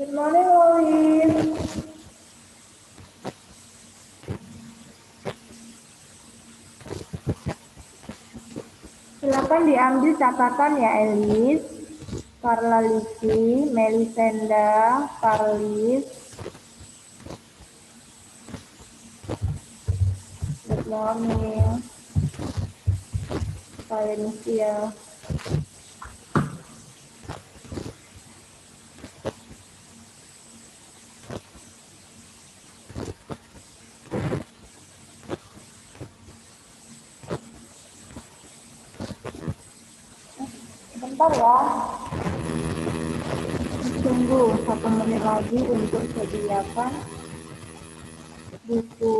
Good morning, Loli. Silakan diambil catatan ya, Elis, Carla Lisi, Melisenda, Carlis. Good morning, Valencia. Bentar ya, tunggu 1 menit lagi untuk sediakan buku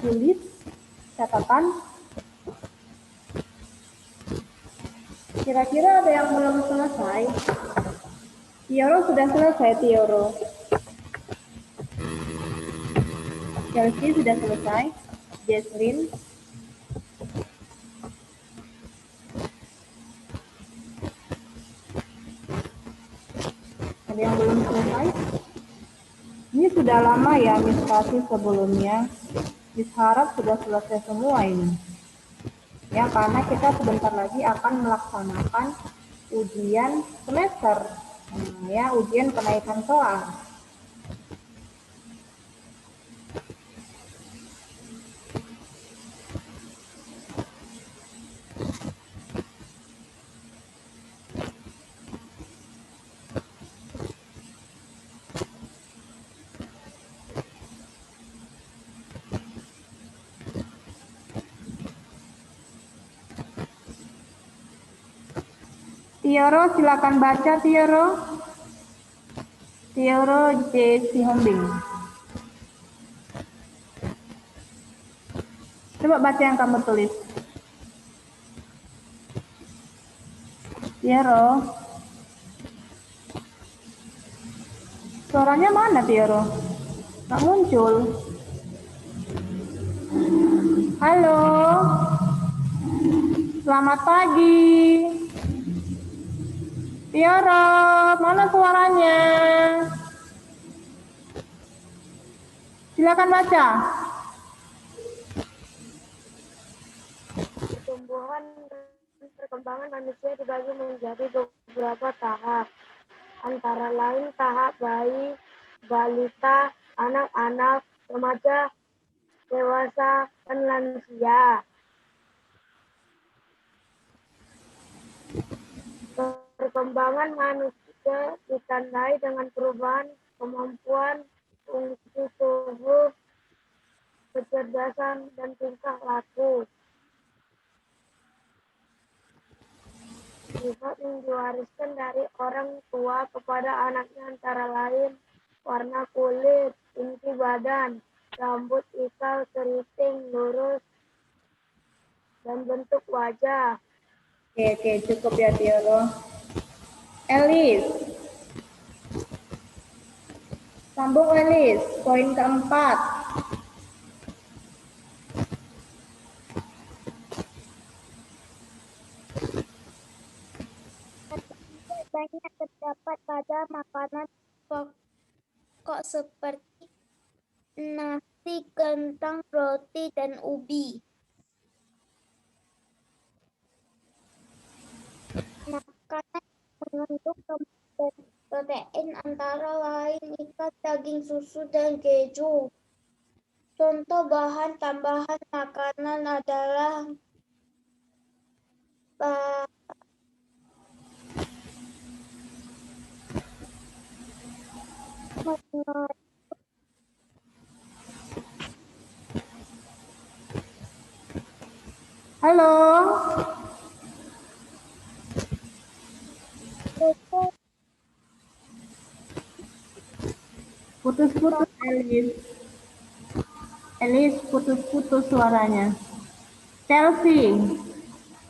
tulis catatan. Kira-kira ada yang belum selesai? Tioro sudah selesai, Tioro. Chelsea sudah selesai. Jesslyn. Ada yang belum selesai? Ini sudah lama ya Miss kasih sebelumnya. Miss harap sudah selesai semua ini. Ya, karena kita sebentar lagi akan melaksanakan ujian semester. Ya, ujian kenaikan kelas. Tioro, silakan baca Tioro. Tioro J. Sihombing. Coba baca yang kamu tulis. Tioro. Suaranya mana Tioro? Nggak muncul. Halo. Selamat pagi. Tioro, mana suaranya? Silakan baca. Pertumbuhan dan perkembangan manusia dibagi menjadi beberapa tahap, antara lain tahap bayi, balita, anak-anak, remaja, dewasa, dan lansia. Perkembangan manusia ditandai dengan perubahan kemampuan, fungsi tubuh, kecerdasan, dan tingkah laku. Sifat yang diwariskan dari orang tua kepada anaknya antara lain warna kulit, tinggi badan, rambut ikal, keriting, lurus, dan bentuk wajah. Oke, cukup ya Tioro. Elis. Sambung Elis, poin keempat. Banyak terdapat pada makanan pokok seperti nasi, kentang, roti, dan ubi. Makanan mengandung protein antara lain ikan, daging, susu, dan keju. Contoh bahan tambahan makanan adalah Halo. Putus-putus Elis. Elis putus-putus suaranya. Chelsea.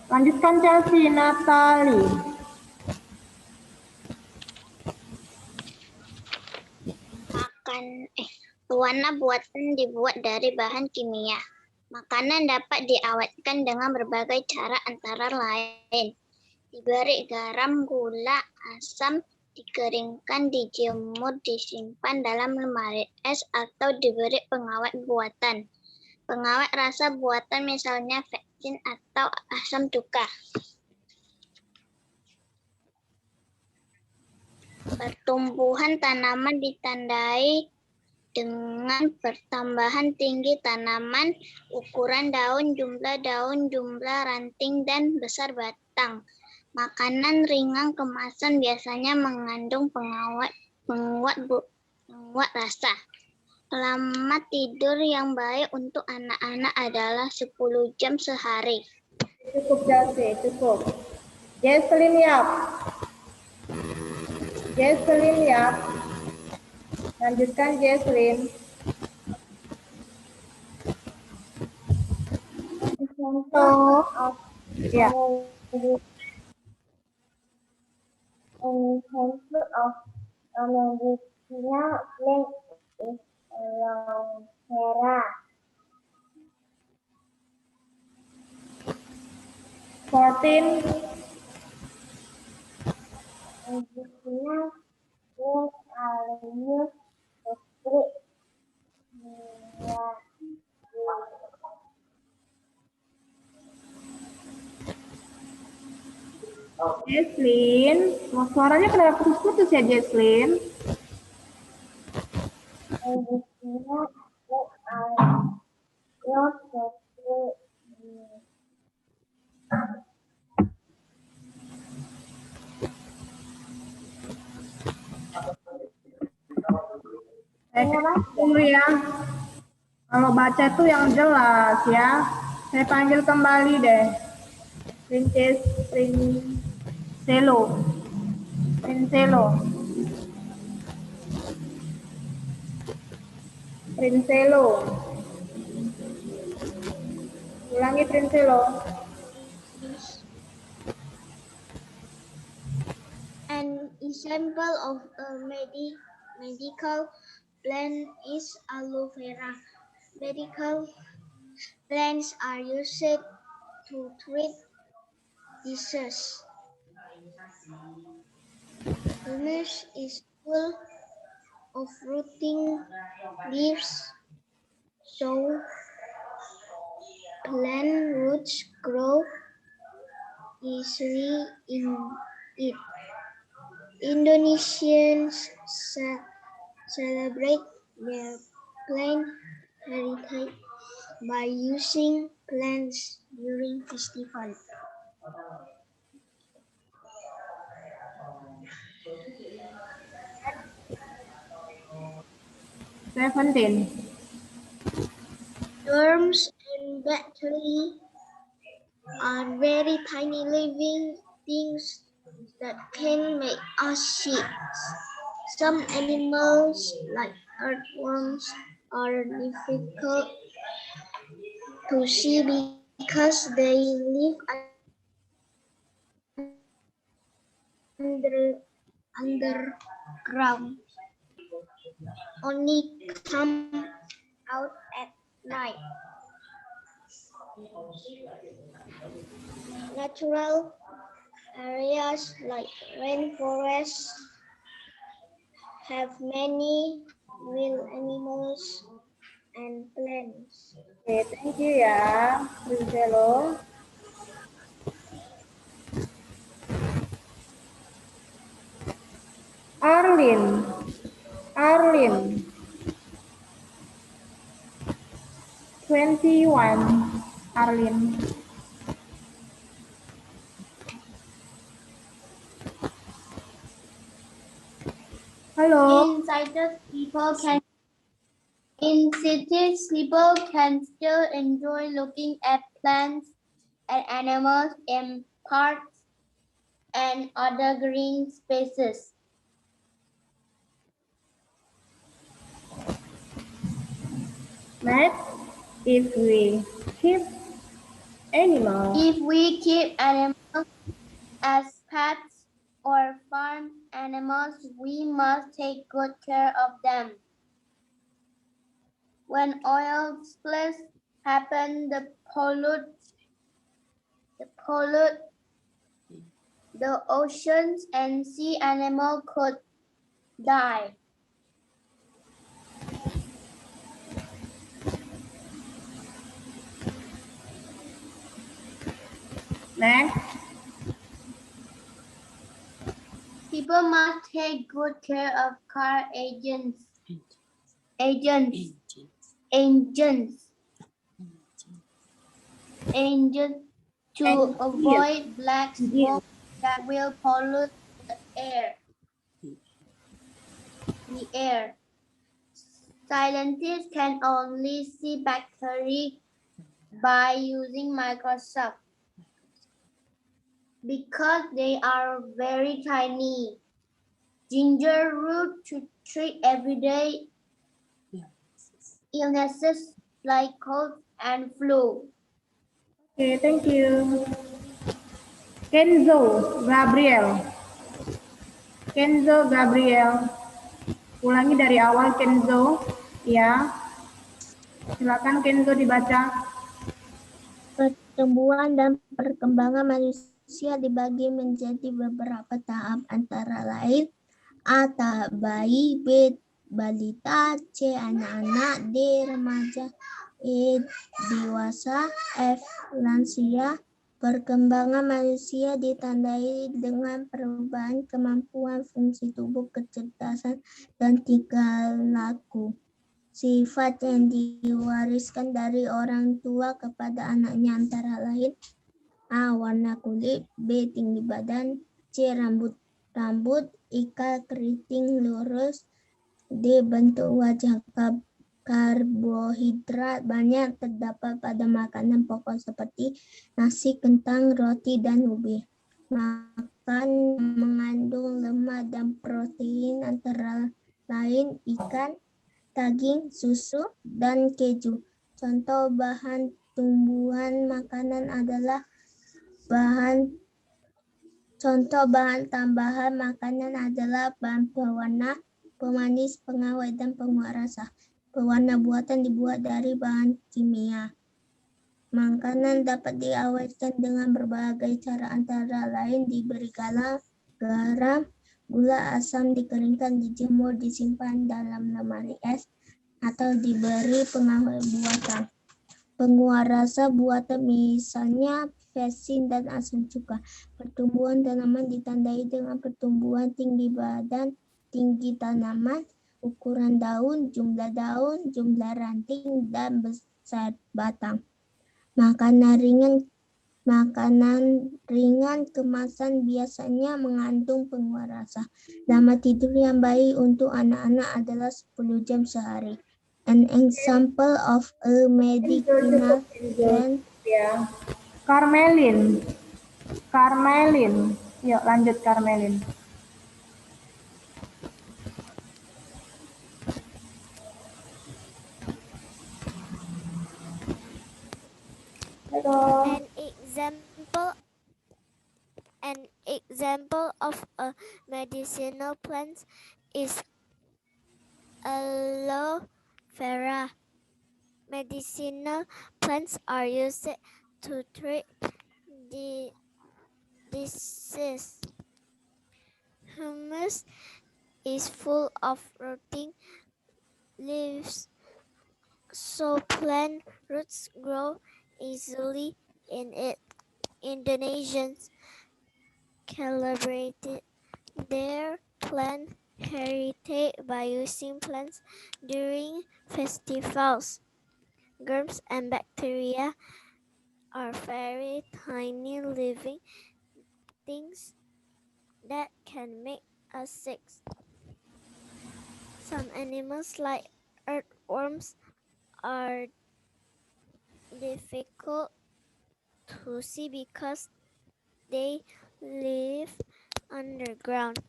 Lanjutkan Chelsea, Natali. Pewarna buatan dibuat dari bahan kimia. Makanan dapat diawetkan dengan berbagai cara antara lain diberi garam, gula, asam, dikeringkan, dijemur, disimpan dalam lemari es, atau diberi pengawet buatan. Pengawet rasa buatan misalnya vaksin atau asam cuka. Pertumbuhan tanaman ditandai dengan pertambahan tinggi tanaman, ukuran daun, jumlah ranting, dan besar batang. Makanan ringan kemasan biasanya mengandung penguat rasa. Lama tidur yang baik untuk anak-anak adalah 10 jam sehari. Cukup, Jase, cukup. Jesslyn Yap. Jesslyn Yap. Lanjutkan, Jesslyn. Ya. An example of a medicinal plant is aloe vera. 14. Medicinal plants are used to treat Jesslyn, suaranya kenapa putus-putus ya, Jesslyn? medicinal plants are used to treat Dulu ya. Kalau baca itu yang jelas ya. Saya panggil kembali deh. Princelo. Ulangi, Princelo. An example of a medical plant is aloe vera. Medical plants are used to treat diseases. Humus is full of rotting leaves, so plant roots grow easily in it. Indonesians celebrate their plant heritage by using plants during festivals. Worms and bacteria are very tiny living things that can make us sick. Some animals, like earthworms, are difficult to see because they live underground. Only come out at night. Natural areas like rainforests have many wild animals and plants. Oke, thank you ya, Princelo. Arlin. 21. Arlin. Halo. In cities, people can still enjoy looking at plants and animals in parks and other green spaces. Matt, if we keep animals As pets or farm animals, we must take good care of them. When oil spills happen, the pollute the oceans and sea animal could die. Next. People must take good care of car engines to avoid black smoke that will pollute the air. Scientists can only see bacteria by using microscope because they are very tiny. Ginger root to treat everyday illnesses like cold and flu. Okay, thank you. Kenzo Gabriel. Kenzo Gabriel. Ulangi dari awal Kenzo. Ya. Silakan Kenzo dibaca. Pertumbuhan dan perkembangan manusia dibagi menjadi beberapa tahap antara lain A. Bayi, B. Balita, C. Anak-anak, D. Remaja, E. Dewasa, F. Lansia. Perkembangan manusia ditandai dengan perubahan kemampuan fungsi tubuh, kecerdasan, dan tingkah laku. Sifat yang diwariskan dari orang tua kepada anaknya antara lain A. Warna kulit, B. Tinggi badan, C. Rambut, ikal keriting lurus, D. Bentuk wajah. Karbohidrat banyak terdapat pada makanan pokok seperti nasi, kentang, roti, dan ubi. Makan mengandung lemak dan protein antara lain ikan, daging, susu, dan keju. Contoh bahan tumbuhan makanan adalah Contoh bahan tambahan makanan adalah bahan pewarna, pemanis, pengawet, dan penguat rasa. Pewarna buatan dibuat dari bahan kimia. Makanan dapat diawetkan dengan berbagai cara antara lain diberi garam, gula, asam, dikeringkan, dijemur, disimpan dalam lemari es, atau diberi pengawet buatan. Penguat rasa buatan misalnya pesin dan asam cuka. Pertumbuhan tanaman ditandai dengan pertumbuhan tinggi badan, tinggi tanaman, ukuran daun, jumlah ranting, dan besar batang. Makanan ringan kemasan biasanya mengandung penguat rasa. Lama tidur yang baik untuk anak-anak adalah 10 jam sehari. An example of a medicinal plant. Ya. Carmelin. Yuk lanjut Carmelin. Halo. An example of a medicinal plant is aloe vera. Medicinal plants are used to treat disease. Hummus is full of rotting leaves, so plant roots grow easily in it. Indonesians celebrated their plant heritage by using plants during festivals. Germs and bacteria are very tiny living things that can make us sick. Some animals like earthworms are difficult to see because they live underground.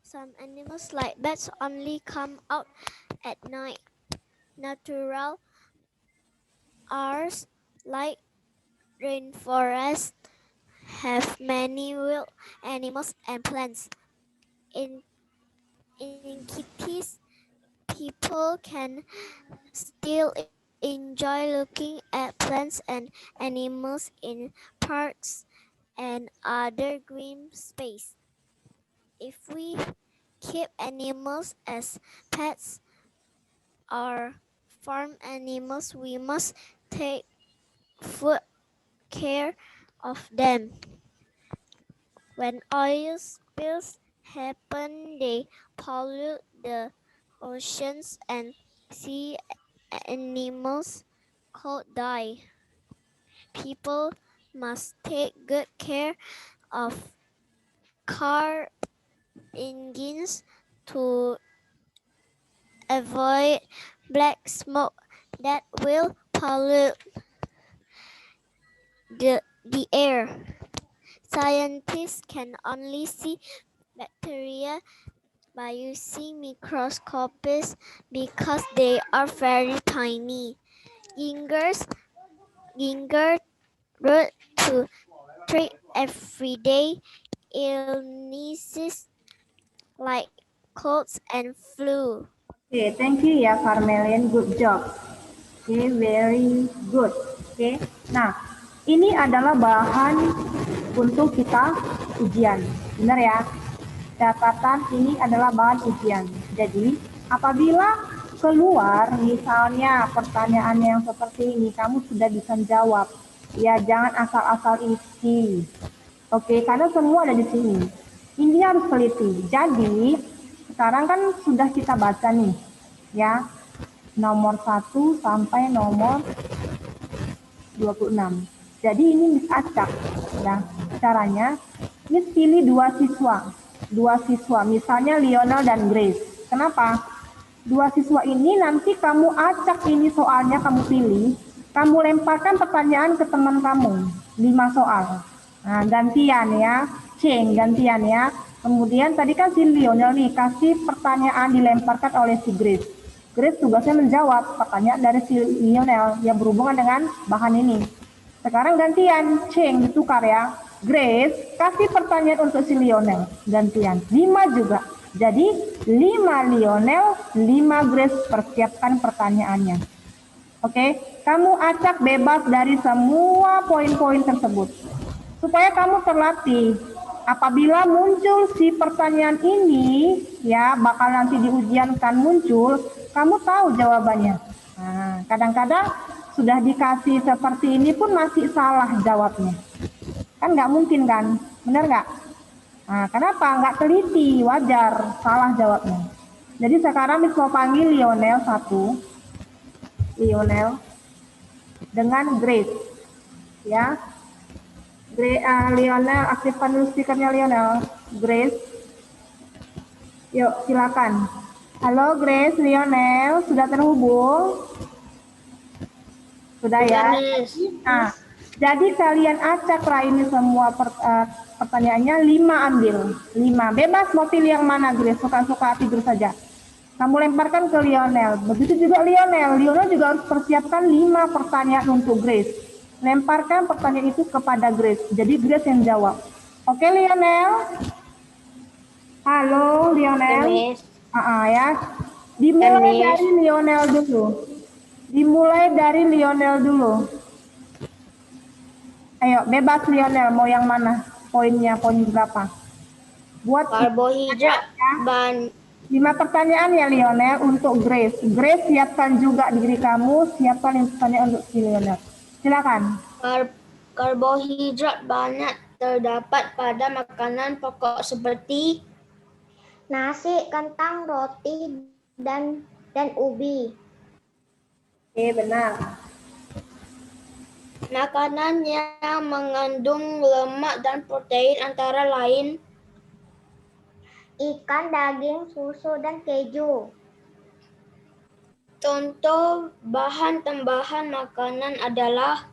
Some animals like bats only come out at night. Natural areas like rainforests have many wild animals and plants. In cities, people can still enjoy looking at plants and animals in parks and other green space. If we keep animals as pets or farm animals, we must take good care of them. When oil spills happen, they pollute the oceans and sea animals could die. People must take good care of car engines to avoid black smoke that will pollute the air. Scientists can only see bacteria by using microscopes because they are very tiny. Ginger root to treat everyday illnesses like colds and flu. Oke, thank you ya Carmelian, good job. Oke, very good. Oke, nah ini adalah bahan untuk kita ujian, benar ya? Catatan ini adalah bahan ujian. Jadi apabila keluar misalnya pertanyaan yang seperti ini, kamu sudah bisa jawab. Ya jangan asal-asal isi. Oke, karena semua ada di sini. Intinya harus teliti. Jadi sekarang kan sudah kita baca nih, ya nomor 1 sampai nomor 26. Jadi ini Miss acak. Ya, caranya Miss pilih dua siswa, misalnya Lionel dan Grace. Kenapa? Dua siswa ini nanti kamu acak ini soalnya kamu pilih, kamu lemparkan pertanyaan ke teman kamu, 5 soal. Nah, gantian ya, gantian ya. Kemudian tadi kan si Lionel nih kasih pertanyaan dilemparkan oleh si Grace. Grace tugasnya menjawab pertanyaan dari si Lionel yang berhubungan dengan bahan ini. Sekarang gantian, ditukar ya. Grace kasih pertanyaan untuk si Lionel, gantian. 5 juga. Jadi 5 Lionel, 5 Grace, persiapkan pertanyaannya. Oke, kamu acak bebas dari semua poin-poin tersebut. Supaya kamu terlatih. Apabila muncul si pertanyaan ini, ya bakal nanti di ujian kan muncul, kamu tahu jawabannya. Nah, kadang-kadang sudah dikasih seperti ini pun masih salah jawabnya. Kan nggak mungkin kan, benar nggak? Nah, kenapa? Nggak teliti, wajar, salah jawabnya. Jadi sekarang Miss mau panggil Lionel 1, Lionel dengan Grace, ya. Lionel, aktifkan dulu speakernya Lionel. Grace, yuk silakan. Halo Grace, Lionel, sudah terhubung? Sudah ya? Nah, jadi kalian acaklah ini semua pertanyaannya, 5 ambil. 5, bebas mau pilih yang mana Grace, suka-suka tidur saja. Kamu lemparkan ke Lionel, begitu juga Lionel juga harus persiapkan 5 pertanyaan untuk Grace. Lemparkan pertanyaan itu kepada Grace, jadi Grace yang jawab. Oke Lionel? Halo Lionel? Ya. Dimulai dari Lionel dulu. Ayo, bebas Lionel, mau yang mana? Poinnya, poin berapa? Buat Karbohidrat, bahan 5 pertanyaan ya Lionel untuk Grace. Grace siapkan juga diri kamu, siapkan pertanyaan untuk si Lionel. Silakan. Karbohidrat banyak terdapat pada makanan pokok seperti nasi, kentang, roti, dan ubi. Oke, benar. Makanan yang mengandung lemak dan protein antara lain ikan, daging, susu, dan keju. Contoh bahan tambahan makanan adalah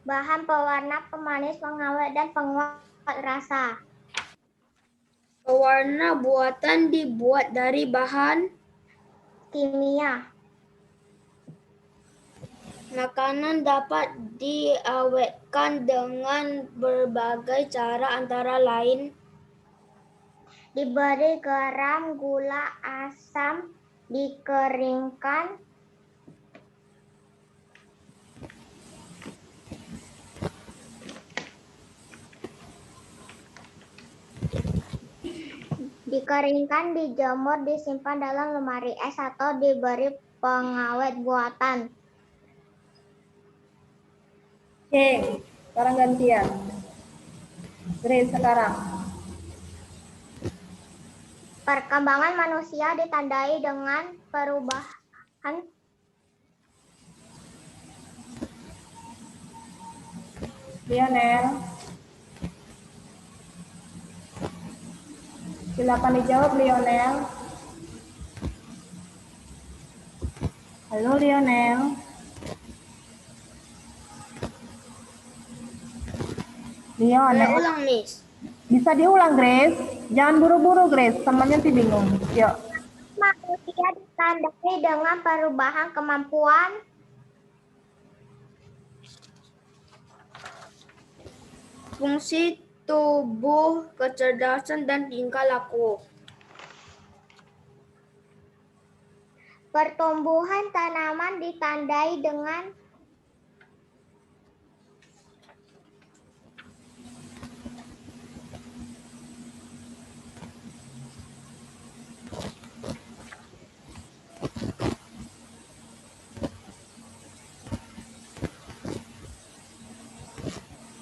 bahan pewarna, pemanis, pengawet, dan penguat rasa. Pewarna buatan dibuat dari bahan kimia. Makanan dapat diawetkan dengan berbagai cara antara lain diberi garam, gula, asam, dikeringkan, Dikeringkan, dijemur, disimpan dalam lemari es atau diberi pengawet buatan. Oke, sekarang gantian. Grace sekarang. Perkembangan manusia ditandai dengan perubahan Lionel. Silakan dijawab Lionel. Halo Lionel. Lionel. ulang, Miss. Bisa diulang Grace. Jangan buru-buru Grace, temannya nanti bingung. Yuk. Manusia ditandai dengan perubahan kemampuan fungsi tubuh, kecerdasan, dan tingkah laku. Pertumbuhan tanaman ditandai dengan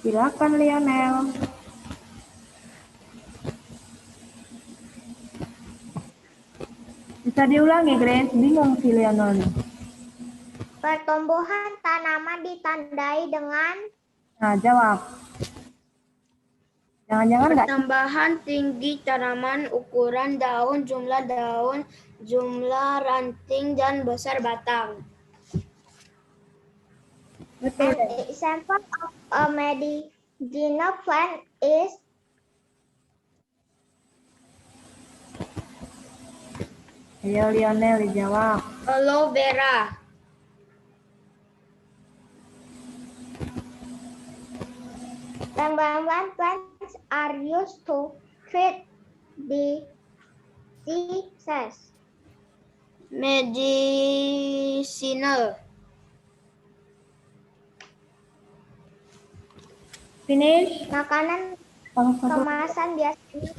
Silakan Lionel. Bisa diulangi Grace, bingung si Lionel nih. pertumbuhan tanaman ditandai dengan Nah, jawab. Jangan-jangan nggak pertambahan tinggi tanaman, ukuran daun, jumlah ranting, dan besar batang. betul. An example of a medicinal plant is Ayo Lionel dijawab. aloe vera. Tanaman plants are used to treat diseases. Medicinal. Finish. Makanan Kalau satu kemasan biasanya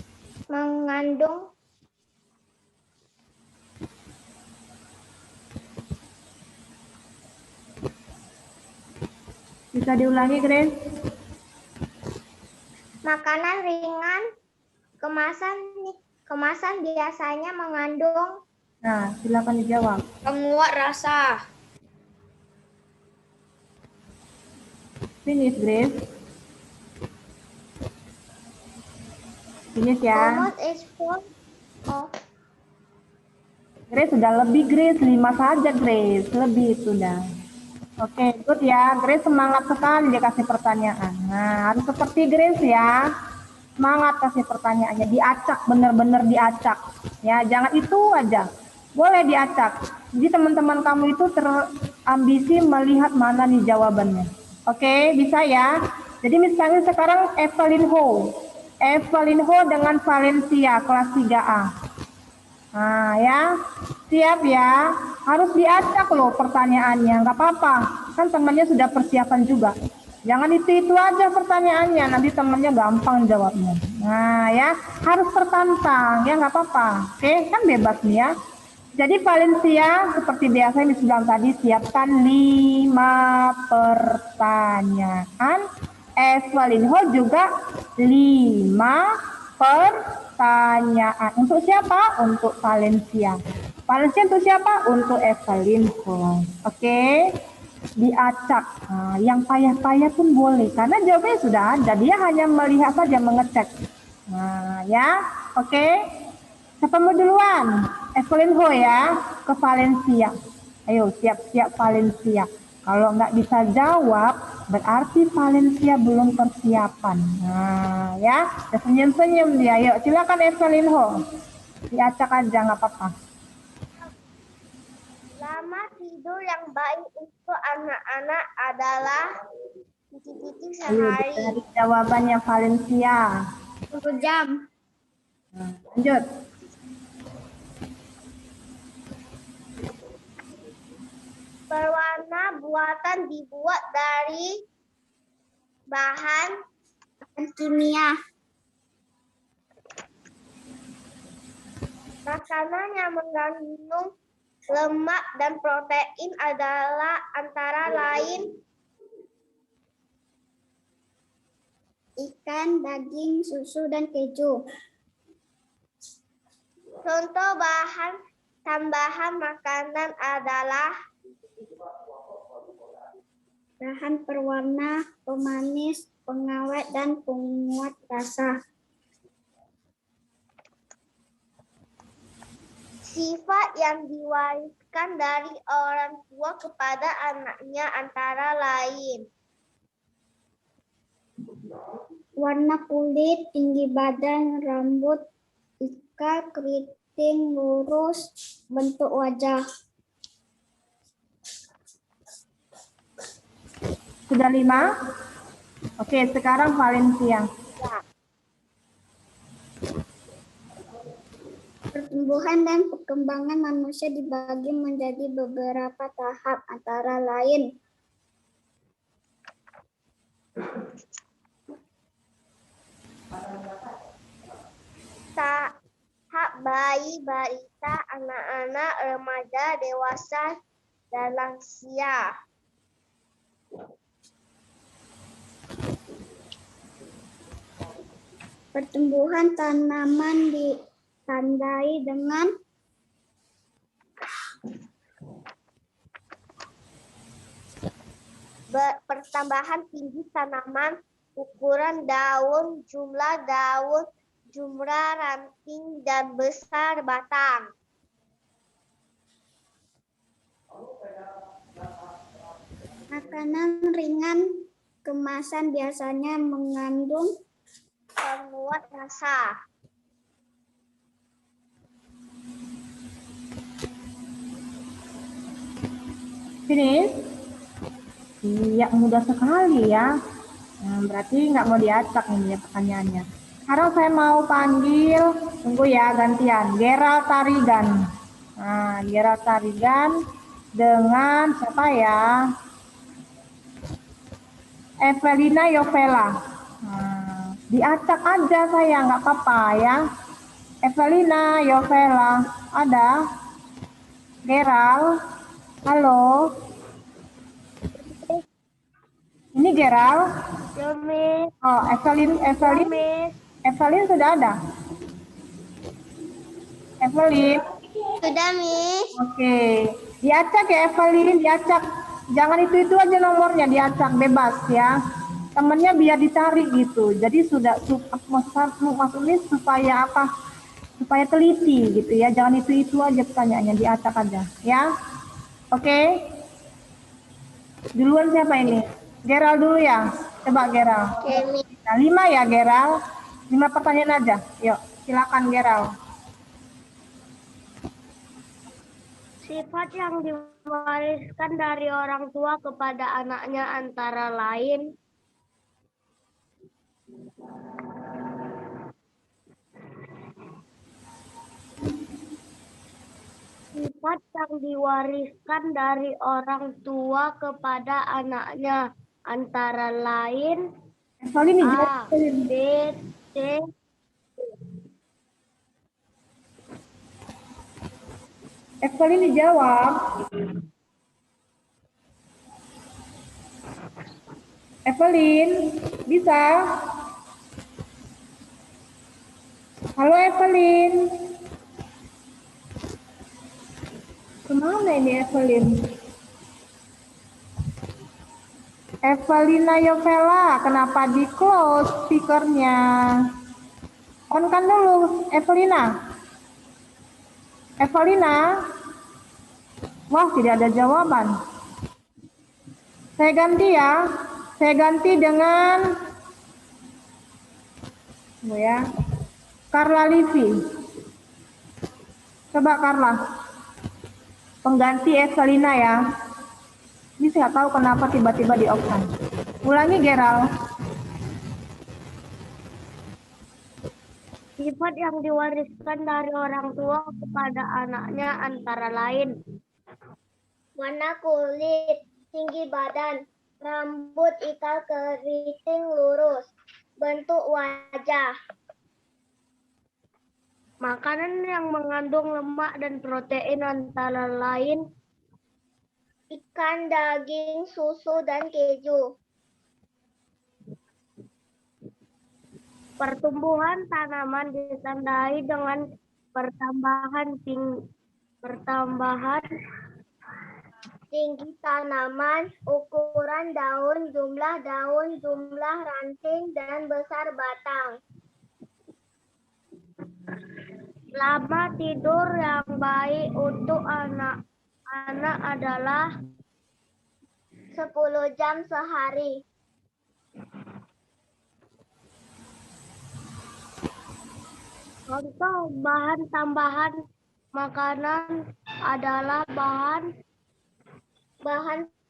mengandung bisa diulangi Grace. makanan ringan kemasan biasanya mengandung Nah, silakan dijawab. penguat rasa. Finish Grace. Finish ya. Almost is full of Grace sudah lebih Grace, 5 saja Grace, lebih sudah. Oke, good ya. Grace semangat sekali dia kasih pertanyaan. Nah, harus seperti Grace ya. Semangat kasih pertanyaannya, diacak, bener-bener diacak. Ya, jangan itu aja. Boleh diacak. Jadi teman-teman kamu itu terambisi melihat mana nih jawabannya. Oke, bisa ya. Jadi misalnya sekarang Evelyn Ho. Evelyn Ho dengan Valencia kelas 3A. Nah ya, siap ya. Harus diacak loh pertanyaannya, nggak apa-apa. Kan temannya sudah persiapan juga. Jangan itu aja pertanyaannya, nanti temannya gampang jawabnya. Nah ya, harus tertantang, ya nggak apa-apa. Oke, kan bebas nih ya. Jadi Valencia, seperti biasa yang disebutkan tadi, siapkan 5 pertanyaan. Evelyn Ho juga 5 pertanyaan. Untuk siapa? Untuk Valencia. Valencia untuk siapa? Untuk Evelyn Ho. Oke, diacak. Nah, yang payah-payah pun boleh, karena jawabannya sudah ada. Dia hanya melihat saja, mengecek. Nah, ya, oke. Siapa mau duluan? Evelyn Ho ya, ke Valencia. Ayo, siap-siap Valencia. Kalau nggak bisa jawab, berarti Valencia belum persiapan. Nah, ya, senyum-senyum dia. Ayo, silakan Evelyn Ho. Diacak aja, nggak apa-apa. lama tidur yang baik untuk anak-anak adalah titik-titik Ayo, sehari. dari jawabannya Valencia. 1 jam. Nah, lanjut. Berwarna buatan dibuat dari bahan kimia. Makanan yang mengandung lemak dan protein adalah antara lain ikan, daging, susu, dan keju. contoh bahan tambahan makanan adalah Bahan perwarna, pemanis, pengawet, dan penguat rasa. sifat yang diwariskan dari orang tua kepada anaknya antara lain Warna kulit, tinggi badan, rambut, ikal, keriting, lurus, bentuk wajah. Sudah 5? Oke, sekarang Valencia. Pertumbuhan dan perkembangan manusia dibagi menjadi beberapa tahap, antara lain tahap bayi, balita, anak-anak, remaja, dewasa, dan lansia. pertumbuhan tanaman ditandai dengan Pertambahan tinggi tanaman, ukuran daun, jumlah daun, jumlah ranting, dan besar batang. makanan ringan. Kemasan biasanya mengandung Penguat rasa. Finish? Iya, mudah sekali ya. Nah, berarti nggak mau diacak ini ya pertanyaannya. Sekarang saya mau panggil, tunggu ya gantian, Gerald Tarigan. Nah, Gerald Tarigan dengan siapa ya? Evelina Yovela. Nah, diacak aja saya, nggak apa-apa ya. Evelina Yovela, ada? Gerald, halo. Ini Gerald. Ya, Miss. Oh, Evelyn sudah ada. Evelyn. sudah, Miss. Oke, diacak ya Evelyn, diacak. Jangan itu aja nomornya, diacak bebas ya. Temennya biar dicari gitu. Jadi sudah maksudnya supaya apa? Supaya teliti gitu ya. Jangan itu aja pertanyaannya, diacak aja ya. Oke. Duluan siapa ini? Gerald dulu ya. Coba Gerald. Nah, 5 ya Gerald. 5 pertanyaan aja. Yuk, silakan Gerald. Sifat yang diwariskan dari orang tua kepada anaknya antara lain sifat yang diwariskan dari orang tua kepada anaknya antara lain Evelyn A, B, C, Evelyn dijawab. Evelyn, bisa? Halo Evelyn. Kemana ini Evelyn? Evelina Yovela, kenapa di close speakernya? On kan dulu, Evelina. Evelina. Wah, tidak ada jawaban. Saya ganti ya. Saya ganti dengan ya. Carla Livi. Coba Carla. Pengganti Evelina ya. Ini saya tahu kenapa tiba-tiba di off-kan. Ulangi Gerald. sifat yang diwariskan dari orang tua kepada anaknya antara lain warna kulit, tinggi badan, rambut ikal keriting lurus, bentuk wajah. Makanan yang mengandung lemak dan protein antara lain ikan, daging, susu, dan keju. Pertumbuhan tanaman ditandai dengan pertambahan Tinggi tanaman, ukuran daun, jumlah ranting, dan besar batang. lama tidur yang baik untuk anak-anak adalah 10 jam sehari. contoh bahan tambahan makanan adalah bahan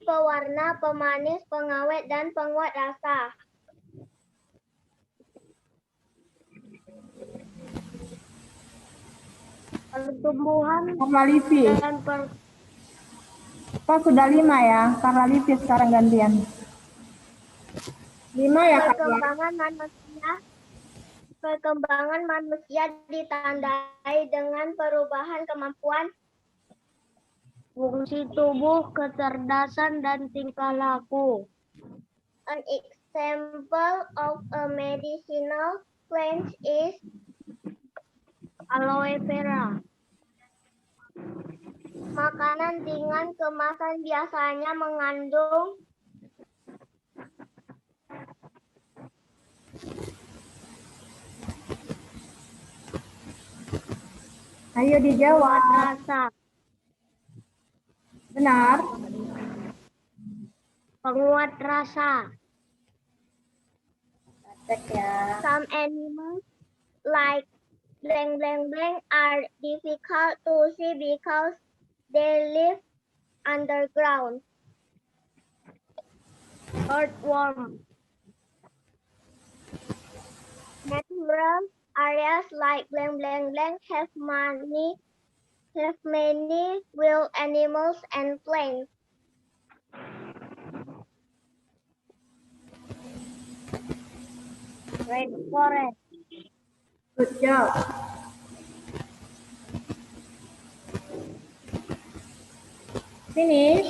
Pewarna, pemanis, pengawet, dan penguat rasa. pertumbuhan Karla Livi. dan Kok sudah 5 ya? Karla Livi sekarang gantian. 5 ya Karla? Perkembangan manusia ditandai dengan perubahan kemampuan fungsi tubuh, kecerdasan, dan tingkah laku. An example of a medicinal plant is Aloe vera. makanan ringan kemasan biasanya mengandung Ayo dijawab. Rasa. Benar? Penguat rasa. Cek ya. some animals like blank blank blank are difficult to see because they live underground. Earthworm. Natural areas like blank blank blank have many wild animals and plants. Red forest. Good job. Finish?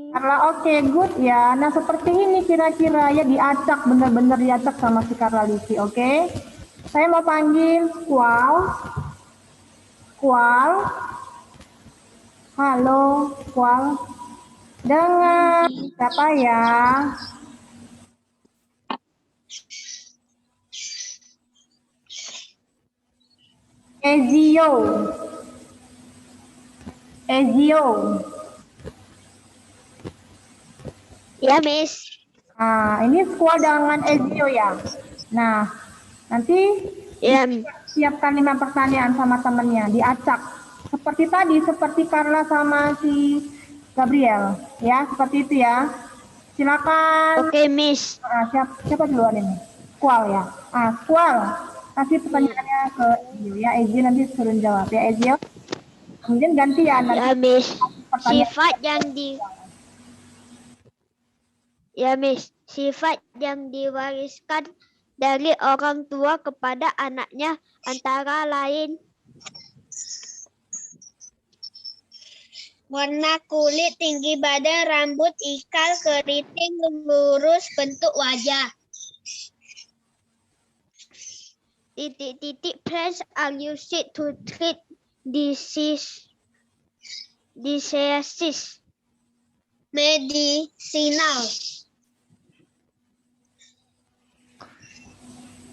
Karla oke, good ya. Nah seperti ini kira-kira ya diacak, benar-benar diacak sama si Karla Livi, oke? Saya mau panggil Squall. Squall. Halo, Squall. Dengan siapa ya? Ezio. Ezio. Ya, Miss. Nah, ini Squall dengan Ezio ya. Nah, nanti Ya, siapkan 5 pertanyaan sama temennya, diacak. Seperti tadi, seperti Carla sama si Gabriel. Ya, seperti itu ya. Silakan. Oke, Miss. Siapa duluan ini? Squall ya. Squall. Kasih pertanyaannya ke Ezio ya. Ezio nanti suruh jawab ya, Ezio. Kemudian gantian nanti. Ya, Miss. Pertanyaan. Sifat yang diwariskan dari orang tua kepada anaknya antara lain warna kulit, tinggi badan, rambut, ikal, keriting, lurus, bentuk wajah. Titik-titik plants are used to treat diseases. Medicinal.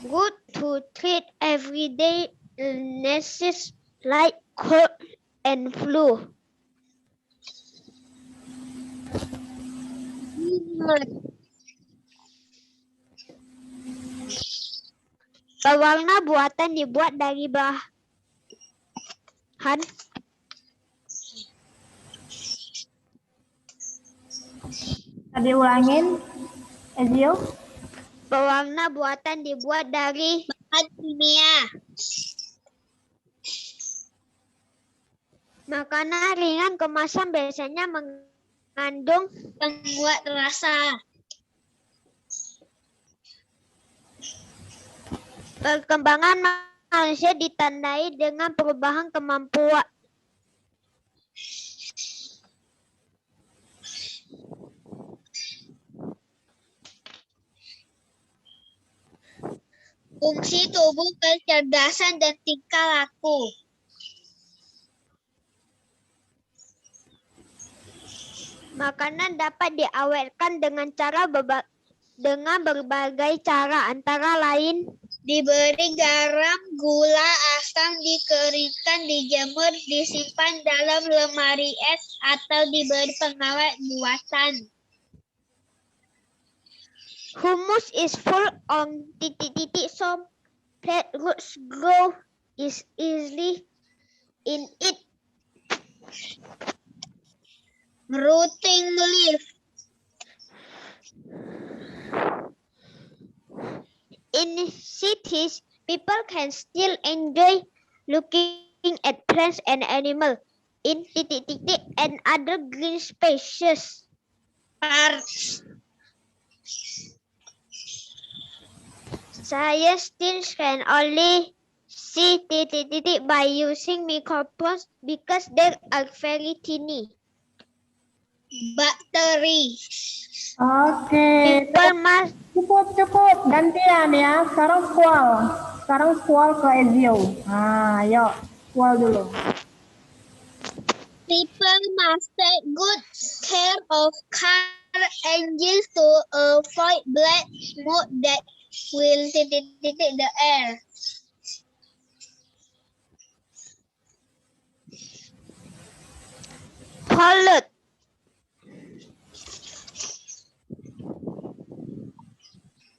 Good to treat everyday illnesses like cold and flu. Pewarna buatan dibuat dari bahan Tadi ulangin, Ezio. pewarna buatan dibuat dari bahan kimia. Makanan ringan kemasan biasanya mengandung penguat rasa. Perkembangan manusia ditandai dengan perubahan kemampuan. Fungsi tubuh, kecerdasan, dan tingkah laku. Makanan dapat diawetkan dengan berbagai cara, antara lain Diberi garam, gula, asam, dikeringkan, dijemur, disimpan dalam lemari es, atau diberi pengawet buatan. humus is full of so plant roots grow is easily in it. Rotting leaf. In cities, people can still enjoy looking at plants and animals in and other green spaces. Parks. Scientists can only see by using microscopes because they are very tiny. Bakteri. Oke, People must cukup. Gantian ya. Sekarang squall ke Ezio. Nah, yuk. Squall dulu. People must take good care of car engines to avoid black smoke that will the air. pollute.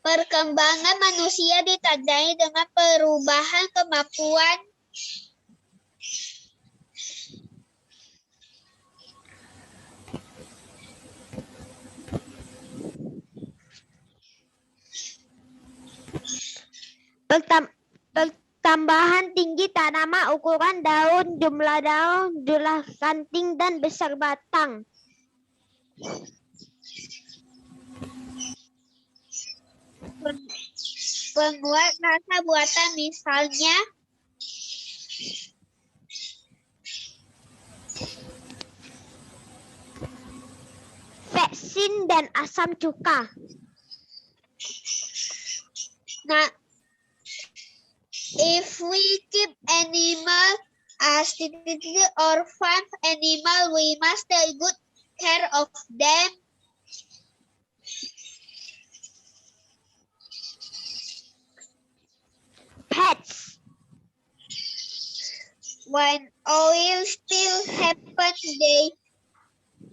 Perkembangan manusia ditandai dengan perubahan kemampuan Pertambahan tinggi tanaman, ukuran daun, jumlah ranting, dan besar batang. penguat rasa buatan, misalnya Vetsin dan asam cuka. Nah, if we keep animal as or farm animal, we must take good care of them. Pets. When oil spill happens,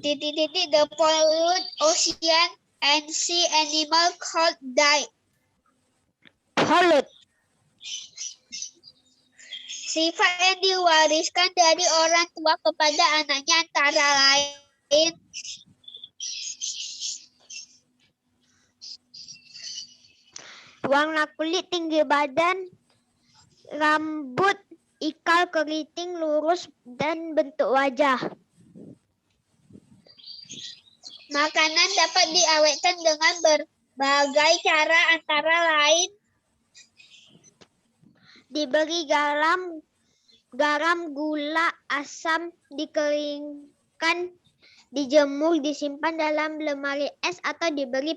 the pollute ocean and sea animal could die. Pollute. Sifat yang diwariskan dari orang tua kepada anaknya antara lain Warna kulit, tinggi badan, rambut, ikal, keriting, lurus, dan bentuk wajah. Makanan dapat diawetkan dengan berbagai cara, antara lain diberi garam, gula, asam, dikeringkan, dijemur, disimpan dalam lemari es, atau diberi